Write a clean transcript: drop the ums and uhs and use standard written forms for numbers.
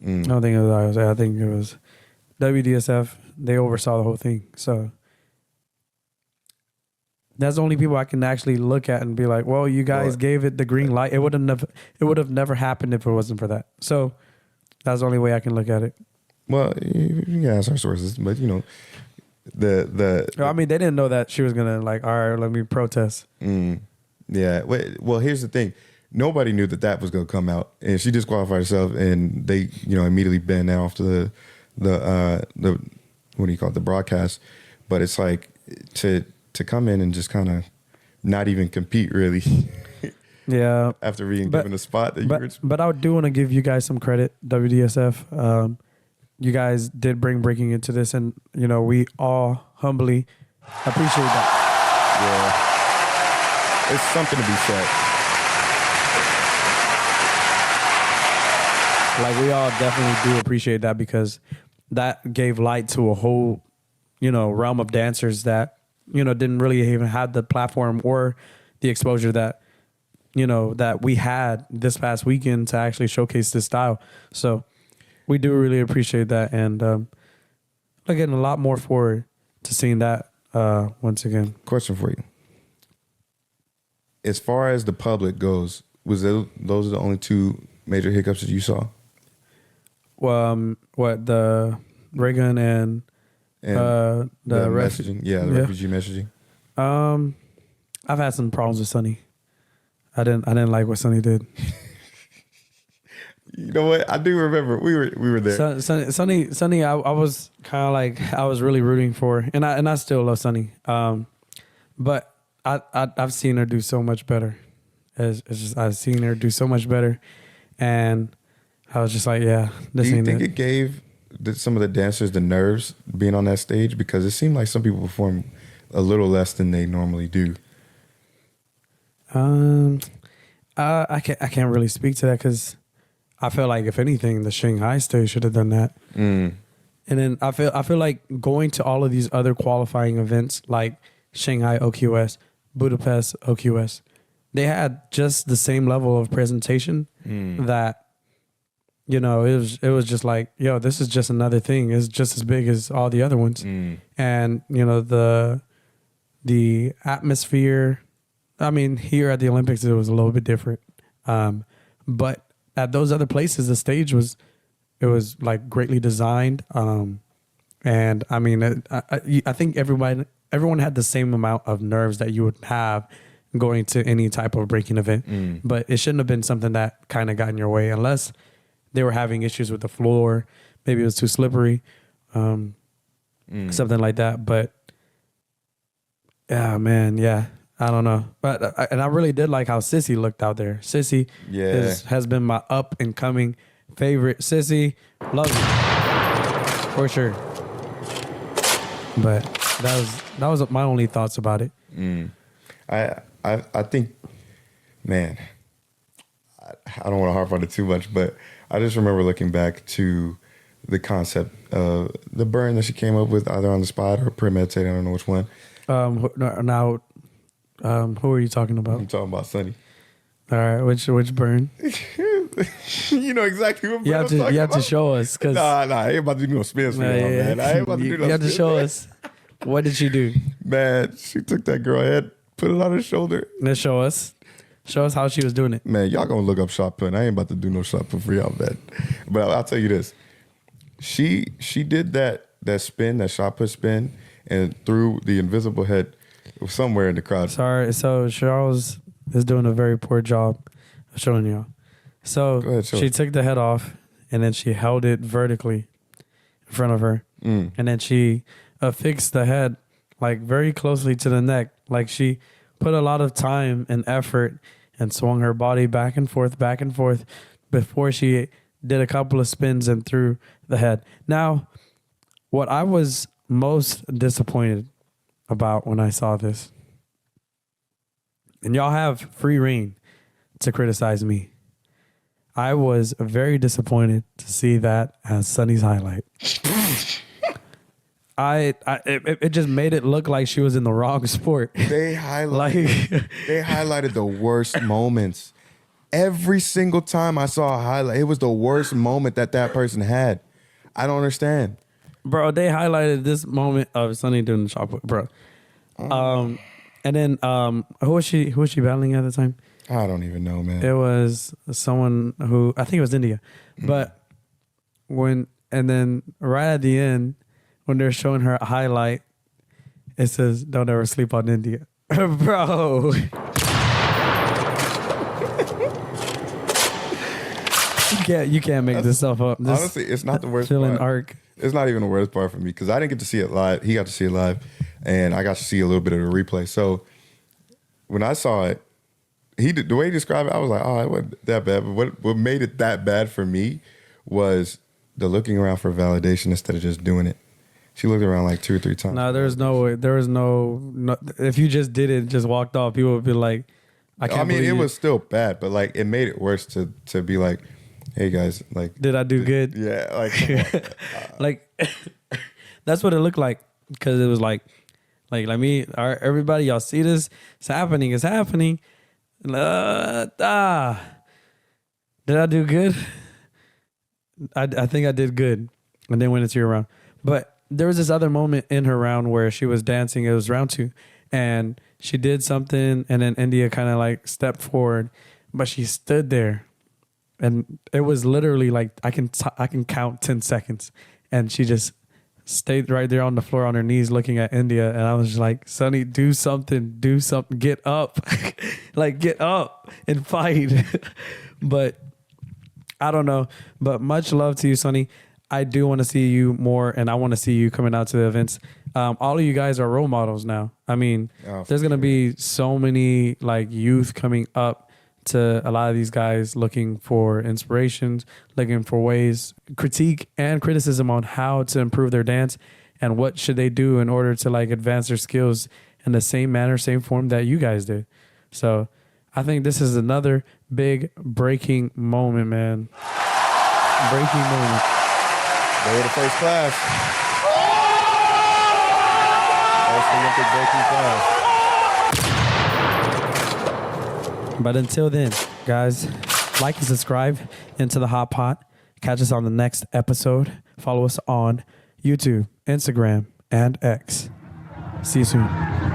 I don't think it was IOSA. I think it was WDSF. They oversaw the whole thing. So that's the only people I can actually look at and be like, well, you guys gave it the green light. It would have never happened if it wasn't for that. So that's the only way I can look at it. Well, you can ask our sources, but you know, I mean, they didn't know that she was gonna like, all right, let me protest. Yeah. Well, here's the thing. Nobody knew that was going to come out, and she disqualified herself, and they, you know, immediately banned that off the what do you call it, the broadcast. But it's like to come in and just kind of not even compete really. Yeah. After being given a spot. But I do want to give you guys some credit, WDSF. You guys did bring breaking into this, and you know, we all humbly appreciate that. Yeah. It's something to be said. Like, we all definitely do appreciate that, because that gave light to a whole, you know, realm of dancers that, you know, didn't really even have the platform or the exposure that, you know, that we had this past weekend to actually showcase this style. So we do really appreciate that. And again, a lot more forward to seeing that once again. Question for you. As far as the public goes, those are the only two major hiccups that you saw? What, the ray gun and the messaging? Yeah, the refugee messaging. I've had some problems with Sonny. I didn't like what Sonny did. You know what? I do remember we were there. Sonny, I was kind of like, I was really rooting for, and I still love Sonny. But I've seen her do so much better. It's just, I've seen her do so much better, and I was just like, yeah, this ain't it. Do you think it gave some of the dancers the nerves being on that stage? Because it seemed like some people perform a little less than they normally do. I can't really speak to that, because I feel like, if anything, the Shanghai stage should have done that. And then I feel like going to all of these other qualifying events like Shanghai OQS, Budapest OQS, they had just the same level of presentation that, you know, it was just like, yo, this is just another thing. It's just as big as all the other ones. And, you know, the atmosphere, I mean, here at the Olympics, it was a little bit different. But at those other places, the stage was like greatly designed. And I mean, I think everyone had the same amount of nerves that you would have going to any type of breaking event, but it shouldn't have been something that kind of got in your way, unless they were having issues with the floor. Maybe it was too slippery, something like that. But yeah, man, yeah, I don't know. But and I really did like how Sissy looked out there. Sissy has been my up and coming favorite. Sissy, love you for sure. But that was my only thoughts about it. I think, man, I don't want to harp on it too much, but I just remember looking back to the concept of the burn that she came up with, either on the spot or premeditated. I don't know which one. Who are you talking about? I'm talking about Sonny. All right, which burn? You know exactly what burn you have to show us. Cause nah, I ain't about to do no spins for y'all, man. I ain't about to do no spins. You have to show us. What did she do? Man, she took that girl head, put it on her shoulder. Let's show us. Show us how she was doing it. Man, y'all gonna look up shot put. I ain't about to do no shot put for y'all, man. But I'll tell you this. She did that spin, that shot put spin, and threw the invisible head somewhere in the crowd. Sorry, so Charles is doing a very poor job of showing y'all. So ahead, she took the head off, and then she held it vertically in front of her. And then she affixed the head like very closely to the neck. Like, she put a lot of time and effort and swung her body back and forth before she did a couple of spins and threw the head. Now, what I was most disappointed about when I saw this, and y'all have free reign to criticize me, I was very disappointed to see that as Sonny's highlight. It just made it look like she was in the wrong sport. They highlighted the worst moments. Every single time I saw a highlight, it was the worst moment that person had. I don't understand. Bro, they highlighted this moment of Sonny doing the shot put, bro. And then who was she battling at the time? I don't even know, man. It was someone who I think it was India. But and then right at the end, when they're showing her a highlight, it says, "Don't ever sleep on India." Bro. You can't make this stuff up. Honestly, it's not the worst feeling part. arc. It's not even the worst part for me because I didn't get to see it live. He got to see it live, and I got to see a little bit of the replay. So when I saw it, the way he described it, I was like, oh, it wasn't that bad. But what made it that bad for me was the looking around for validation instead of just doing it. She looked around like 2 or 3 times. No, there's no way. There was no. If you just did it, just walked off, people would be like, I can't believe it was still bad, but like it made it worse to be like, hey guys, like, did I do good? Yeah, like, come on. Like that's what it looked like, because it was like me, all right, everybody, y'all see this? It's happening. Did I do good? I think I did good, and then went into your round. But there was this other moment in her round where she was dancing. It was round 2, and she did something, and then India kind of like stepped forward, but she stood there. And it was literally like I can count 10 seconds, and she just stayed right there on the floor on her knees looking at India, and I was just like, Sonny, do something, get up, like get up and fight. But I don't know. But much love to you, Sonny. I do want to see you more, and I want to see you coming out to the events. All of you guys are role models now. I mean, there's gonna be so many like youth coming up to a lot of these guys looking for inspirations, looking for ways, critique and criticism on how to improve their dance and what should they do in order to like advance their skills in the same manner, same form that you guys did. So I think this is another big breaking moment, man. Breaking moment. They were the first class. First Olympic breaking class. But until then, guys, like and subscribe into the Hot Pot. Catch us on the next episode. Follow us on YouTube, Instagram, and X. See you soon.